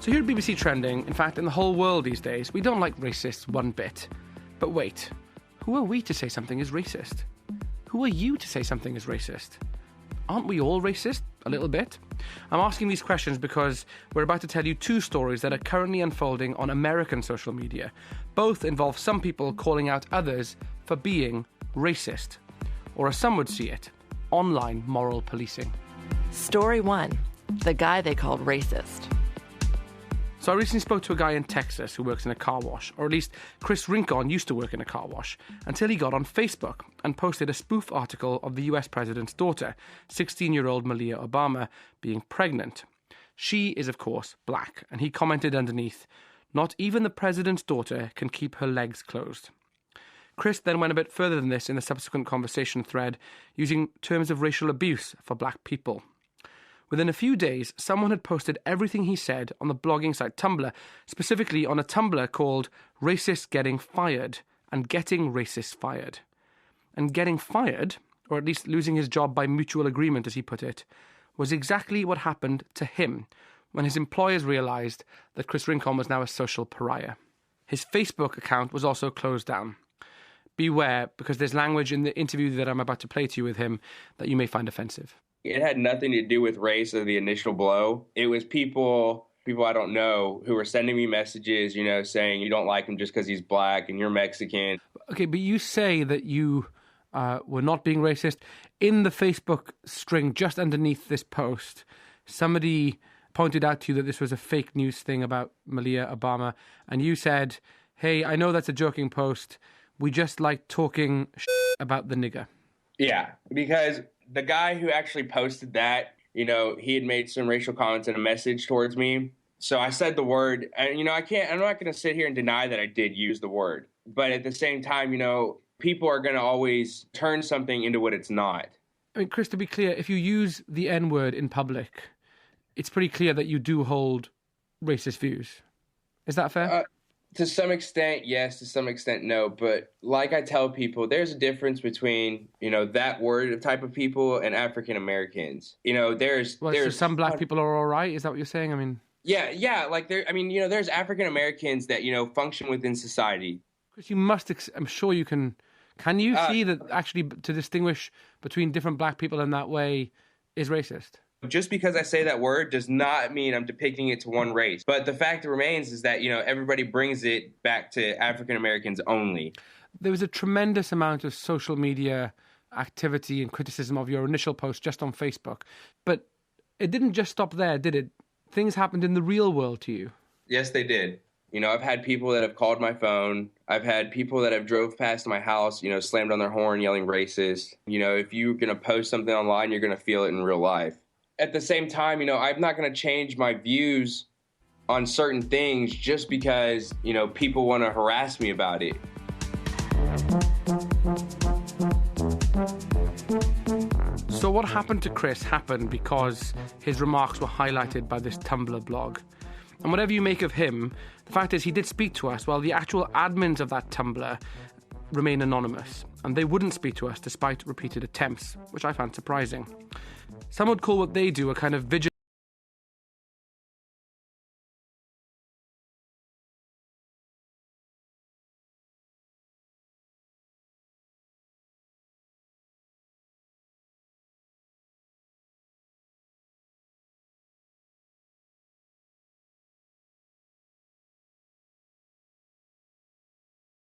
So here at BBC Trending, in fact, in the whole world these days, we don't like racists one bit. But wait, who are we to say something is racist? Who are you to say something is racist? Aren't we all racist? A little bit? I'm asking these questions because we're about to tell you two stories that are currently unfolding on American social media. Both involve some people calling out others for being racist. Or as some would see it, online moral policing. Story 1. The guy they called racist. So I recently spoke to a guy in Texas who works in a car wash, or at least Chris Rincon used to work in a car wash, until he got on Facebook and posted a spoof article of the US president's daughter, 16-year-old Malia Obama, being pregnant. She is, of course, black, and he commented underneath, "Not even the president's daughter can keep her legs closed." Chris then went a bit further than this in the subsequent conversation thread, using terms of racial abuse for black people. Within a few days, someone had posted everything he said on the blogging site Tumblr, specifically on a Tumblr called Racists Getting Fired and Getting Racists Fired. And getting fired, or at least losing his job by mutual agreement as he put it, was exactly what happened to him when his employers realised that Chris Rincon was now a social pariah. His Facebook account was also closed down. Beware, because there's language in the interview that I'm about to play to you with him that you may find offensive. It had nothing to do with race or the initial blow. It was people I don't know who were sending me messages, saying you don't like him just because he's black and you're Mexican. Okay, but you say that you were not being racist. In the Facebook string just underneath this post, somebody pointed out to you that this was a fake news thing about Malia Obama, and you said, "Hey, I know that's a joking post. We just like talking about the nigger." Yeah, because the guy who actually posted that, he had made some racial comments in a message towards me. So I said the word, and, I'm not going to sit here and deny that I did use the word. But at the same time, people are going to always turn something into what it's not. I mean, Chris, to be clear, if you use the N-word in public, it's pretty clear that you do hold racist views. Is that fair? To some extent, yes. To some extent, no. But like I tell people, there's a difference between, that word type of people and African Americans. There's so some black people are all right. Is that what you're saying? I mean, yeah. Like there's African Americans that function within society. Chris, you must. I'm sure you can. Can you see that actually to distinguish between different black people in that way is racist? Just because I say that word does not mean I'm depicting it to one race. But the fact remains is that, everybody brings it back to African Americans only. There was a tremendous amount of social media activity and criticism of your initial post just on Facebook. But it didn't just stop there, did it? Things happened in the real world to you. Yes, they did. I've had people that have called my phone. I've had people that have drove past my house, slammed on their horn, yelling racist. If you're going to post something online, you're going to feel it in real life. At the same time, I'm not going to change my views on certain things just because, people want to harass me about it. So what happened to Chris happened because his remarks were highlighted by this Tumblr blog. And whatever you make of him, the fact is he did speak to us while the actual admins of that Tumblr remain anonymous. And they wouldn't speak to us despite repeated attempts, which I found surprising. Some would call what they do a kind of vigilance